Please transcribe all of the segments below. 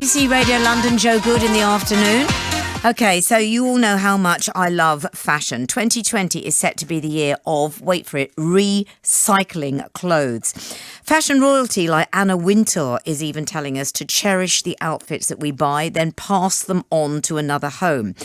BBC Radio London, Joe Good in the afternoon. Okay, so you all know how much I love fashion. 2020 is set to be the year of, wait for it, recycling clothes. Fashion royalty like Anna Wintour is even telling us to cherish the outfits that we buy, then pass them on to another home.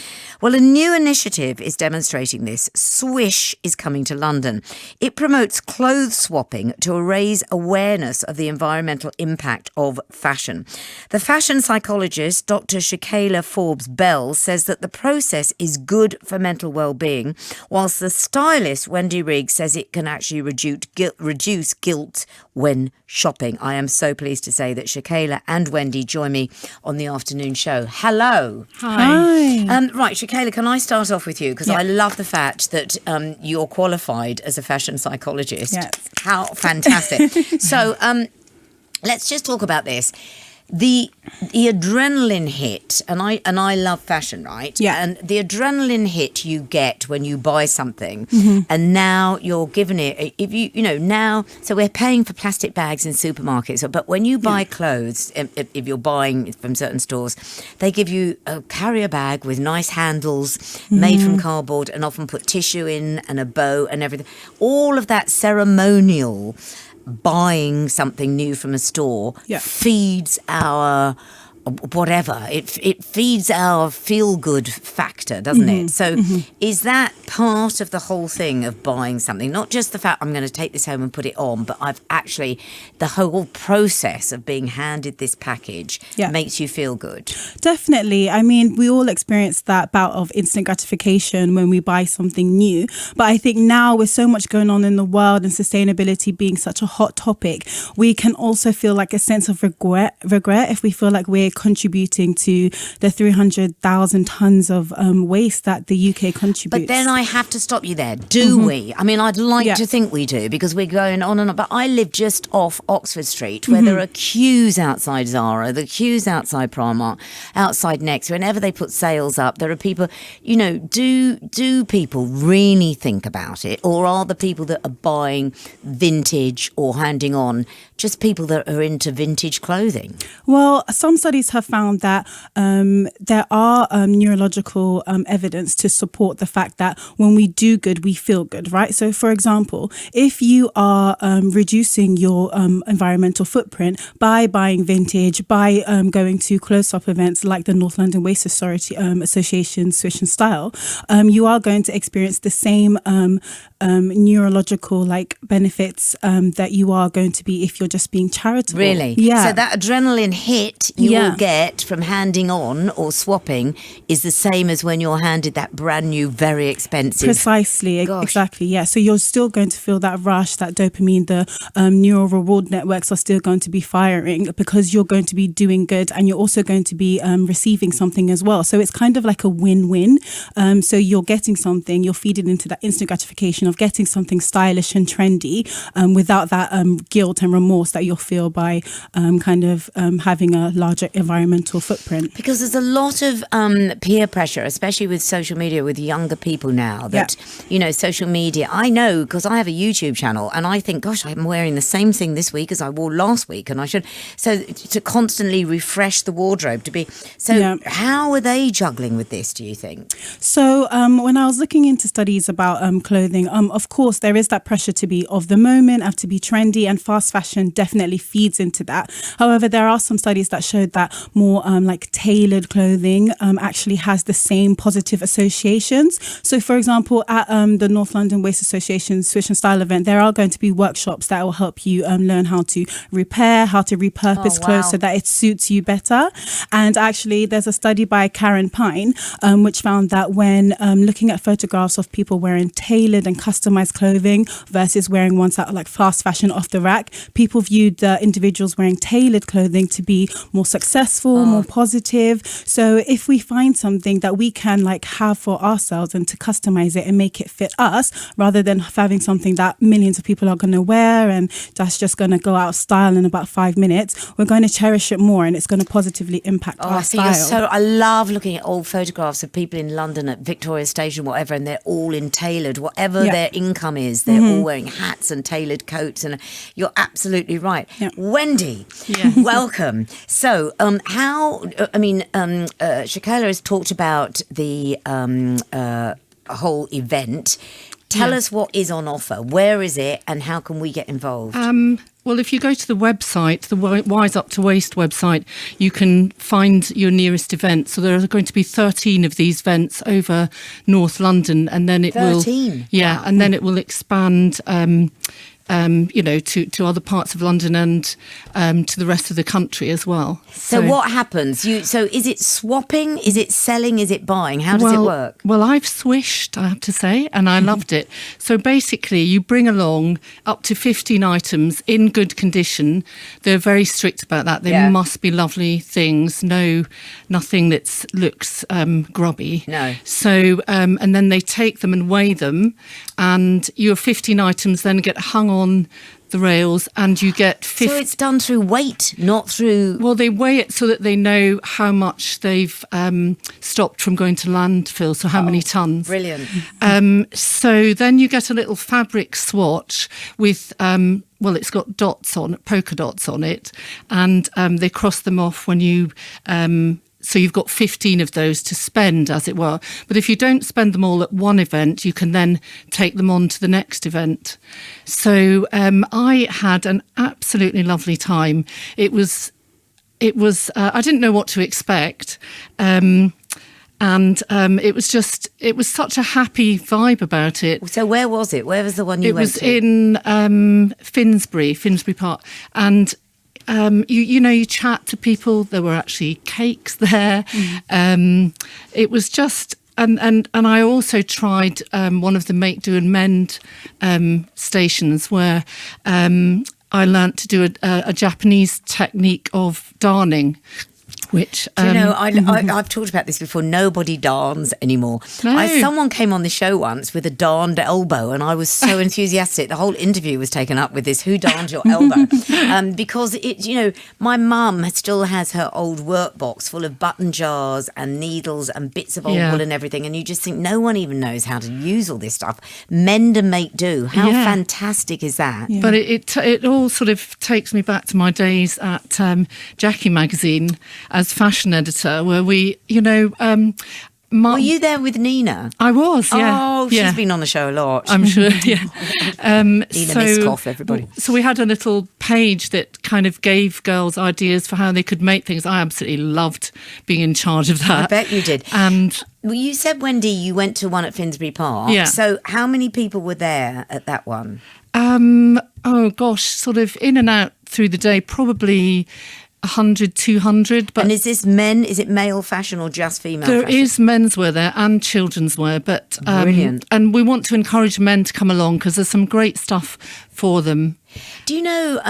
Well, a new initiative is demonstrating this. Swish is coming to London. It promotes clothes swapping to raise awareness of the environmental impact of fashion. The fashion psychologist, Dr. Shakaila Forbes-Bell, says that the process is good for mental well-being, whilst the stylist Wendy Rigg says it can actually reduce guilt when shopping. I am so pleased to say that Shakaila and Wendy join me on the afternoon show. Hello. Hi. Right, Shakaila, can I start off with you? Because I love the fact that you're qualified as a fashion psychologist. Yes. How fantastic. So let's just talk about this. The adrenaline hit, and I love fashion, right? Yeah. And the adrenaline hit you get when you buy something, and now you're given it. If now, so we're paying for plastic bags in supermarkets, but when you buy clothes, if you're buying from certain stores, they give you a carrier bag with nice handles, made from cardboard, and often put tissue in and a bow and everything. All of that ceremonial buying something new from a store feeds our whatever. It feeds our feel-good factor, doesn't it? So is that part of the whole thing of buying something? Not just the fact I'm going to take this home and put it on, but I've actually, the whole process of being handed this package makes you feel good. Definitely. I mean, we all experience that bout of instant gratification when we buy something new. But I think now with so much going on in the world and sustainability being such a hot topic, we can also feel like a sense of regret if we feel like we're contributing to the 300,000 tons of waste that the UK contributes. But then I have to stop you there. Do we? I mean, I'd like to think we do, because we're going on and on. But I live just off Oxford Street, where there are queues outside Zara, the queues outside Primark, outside Next. Whenever they put sales up, there are people, do people really think about it? Or are the people that are buying vintage or handing on just people that are into vintage clothing? Well, some studies have found that there are neurological evidence to support the fact that when we do good, we feel good, right? So, for example, if you are reducing your environmental footprint by buying vintage, by going to close-up events like the North London Waste Association, Swish and Style, you are going to experience the same neurological benefits that you are going to be if you're just being charitable. Really? Yeah. So that adrenaline hit you will get from handing on or swapping is the same as when you're handed that brand new, very expensive. Precisely. Exactly. Yeah. So you're still going to feel that rush, that dopamine, the neural reward networks are still going to be firing because you're going to be doing good and you're also going to be receiving something as well. So it's kind of like a win-win. So you're getting something, you're feeding into that instant gratification of getting something stylish and trendy without that guilt and remorse that you'll feel by having a larger environmental footprint. Because there's a lot of peer pressure, especially with social media, with younger people now, that, social media, I know because I have a YouTube channel and I think, gosh, I'm wearing the same thing this week as I wore last week and I should, so to constantly refresh the wardrobe how are they juggling with this, do you think? So when I was looking into studies about clothing, of course, there is that pressure to be of the moment, have to be trendy, and fast fashion definitely feeds into that. However, there are some studies that showed that more tailored clothing actually has the same positive associations. So, for example, at the North London Waste Association Swish and Style event, there are going to be workshops that will help you learn how to repair, how to repurpose clothes so that it suits you better. And actually, there's a study by Karen Pine, which found that when looking at photographs of people wearing tailored and customized clothing versus wearing ones that are like fast fashion off the rack, people viewed the individuals wearing tailored clothing to be more successful, more positive. So if we find something that we can have for ourselves and to customize it and make it fit us, rather than having something that millions of people are going to wear and that's just going to go out of style in about 5 minutes, we're going to cherish it more and it's going to positively impact our style. I love looking at old photographs of people in London at Victoria Station, whatever, and they're all in tailored, whatever their income is, they're all wearing hats and tailored coats, and you're absolutely right. Wendy, welcome. So Shakaila has talked about the whole event. Tell us what is on offer. Where is it, and how can we get involved? Well, if you go to the website, the Wise Up to Waist website, you can find your nearest event. So there are going to be 13 of these events over North London, and then it 13? Yeah, and then it will expand. To other parts of London and to the rest of the country as well. So what happens? So is it swapping? Is it selling? Is it buying? How does it work? Well, I've swished, I have to say, and I loved it. So basically, you bring along up to 15 items in good condition. They're very strict about that. They must be lovely things. Nothing that looks grubby. No. So, and then they take them and weigh them, and your 15 items then get hung on the rails, and you get 50. So it's done through weight, not through... Well, they weigh it so that they know how much they've stopped from going to landfill, so how many tonnes. Brilliant. So then you get a little fabric swatch with... it's got polka dots on it, and they cross them off when you... So you've got 15 of those to spend, as it were. But if you don't spend them all at one event, you can then take them on to the next event. So I had an absolutely lovely time. It was. I didn't know what to expect. And it was such a happy vibe about it. So where was it? Where was the one you went to? It was in Finsbury Park. And you chat to people. There were actually cakes there. It was just, and I also tried one of the make do and mend stations where I learnt to do a Japanese technique of darning. Which I've talked about this before. Nobody darns anymore. No. Someone came on the show once with a darned elbow, and I was so enthusiastic. The whole interview was taken up with this: who darned your elbow? Because my mum still has her old workbox full of button jars and needles and bits of old wool and everything, and you just think no one even knows how to use all this stuff. Mend and make do. How fantastic is that? Yeah. But it all sort of takes me back to my days at Jackie magazine as fashion editor, where we, were you there with Nina? I was, yeah. Oh, she's been on the show a lot. I'm sure, yeah. Nina Miskoff, everybody. So we had a little page that kind of gave girls ideas for how they could make things. I absolutely loved being in charge of that. I bet you did. And well, you said, Wendy, you went to one at Finsbury Park. Yeah. So how many people were there at that one? Sort of in and out through the day, probably 100, 200. But and is this men? Is it male fashion or just female fashion? There is menswear there and children's wear, but brilliant. And we want to encourage men to come along because there's some great stuff for them. Do you know,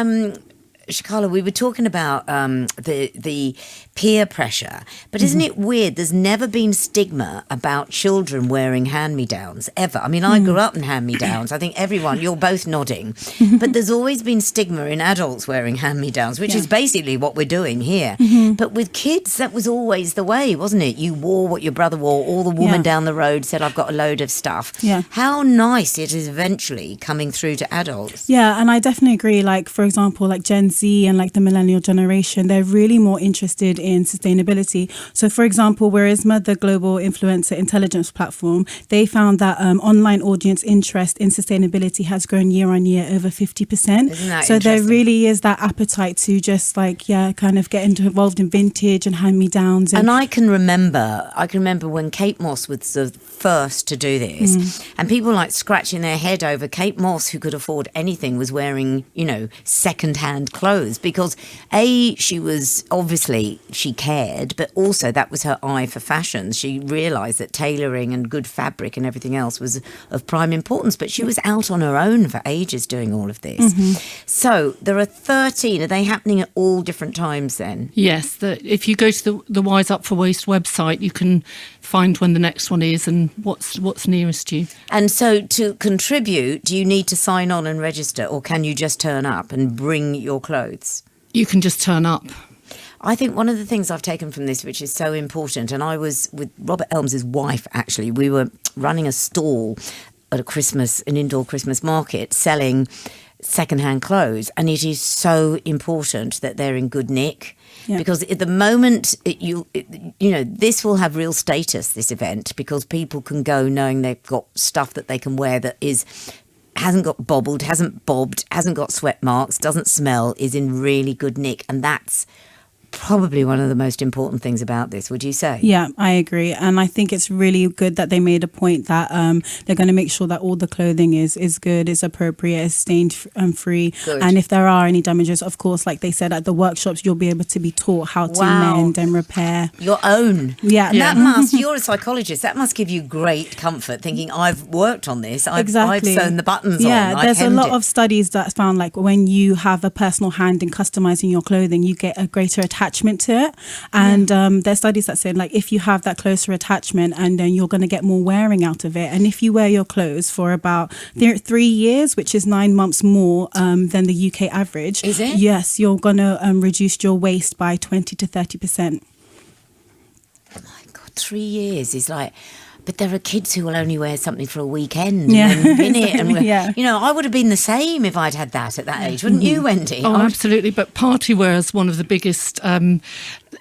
Shakaila, we were talking about the peer pressure, but isn't it weird? There's never been stigma about children wearing hand-me-downs, ever. I mean, I grew up in hand-me-downs. I think everyone, you're both nodding, but there's always been stigma in adults wearing hand-me-downs, which is basically what we're doing here. But with kids, that was always the way, wasn't it? You wore what your brother wore, or the woman down the road said, I've got a load of stuff. Yeah. How nice it is eventually coming through to adults. Yeah, and I definitely agree. Like, for example, like Gen Z and like the millennial generation, they're really more interested in sustainability. So, for example, Whereisma, the global influencer intelligence platform, they found that online audience interest in sustainability has grown year on year over 50%. Isn't that so there interesting? really is that appetite to just kind of get involved in vintage and hand-me-downs. And I can remember when Kate Moss was the first to do this, and people like scratching their head over Kate Moss, who could afford anything, was wearing, second-hand clothes because she was obviously, she cared, but also that was her eye for fashion. She realised that tailoring and good fabric and everything else was of prime importance, but she was out on her own for ages doing all of this. So there are 13. Are they happening at all different times then? Yes, if you go to the Wise Up for Waste website, you can find when the next one is and what's nearest you. And so to contribute, do you need to sign on and register, or can you just turn up and bring your clothes? You can just turn up. I think one of the things I've taken from this, which is so important, and I was with Robert Elms's wife, actually, we were running a stall at an indoor Christmas market, selling second-hand clothes, and it is so important that they're in good nick Yeah. Because at the moment, this will have real status, this event, because people can go knowing they've got stuff that they can wear that hasn't got bobbled, hasn't bobbed, hasn't got sweat marks, doesn't smell, is in really good nick. And that's probably one of the most important things about this, would you say? Yeah, I agree. And I think it's really good that they made a point that they're going to make sure that all the clothing is good, is appropriate, is stain free. Good. And if there are any damages, of course, like they said at the workshops, you'll be able to be taught how to mend and repair. Your own. Yeah. And that must, you're a psychologist, that must give you great comfort thinking, I've worked on this, I've sewn the buttons on. Yeah, there's a lot of studies that found like when you have a personal hand in customizing your clothing, you get a greater attachment to it. And there's studies that say like if you have that closer attachment, and then you're going to get more wearing out of it. And if you wear your clothes for about 3 years, which is 9 months more than the UK average. Is it? Yes, you're going to reduce your waste by 20 to 30%. Oh my God, 3 years is like... But there are kids who will only wear something for a weekend Yeah. and bin it. And Yeah. I would have been the same if I'd had that at that age, wouldn't you, Wendy? Oh, absolutely. But party wear is one of the biggest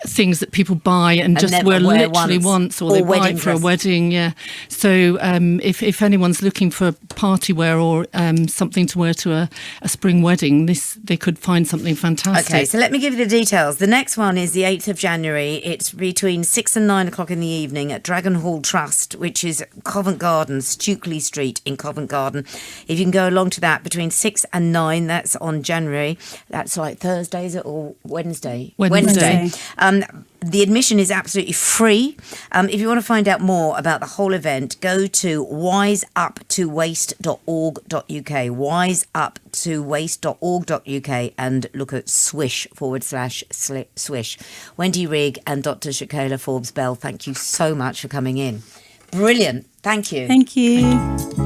things that people buy and just never wear wear literally once, or they buy wedding it for a dress. wedding. Yeah. So if anyone's looking for party wear or something to wear to a spring wedding, they could find something fantastic. Okay, so let me give you the details. The next one is the 8th of January. It's between 6 and 9 o'clock in the evening at Dragon Hall Trust, which is Covent Garden, Stukely Street in Covent Garden. If you can go along to that between 6 and 9, that's on January. That's like Thursday, is it, or Wednesday? Wednesday. The admission is absolutely free. If you want to find out more about the whole event, go to wiseuptowaste.org.uk, wiseuptowaste.org.uk, and look at Swish/Swish. Wendy Rigg and Dr. Shakaila Forbes-Bell, thank you so much for coming in. Brilliant. Thank you. Thank you.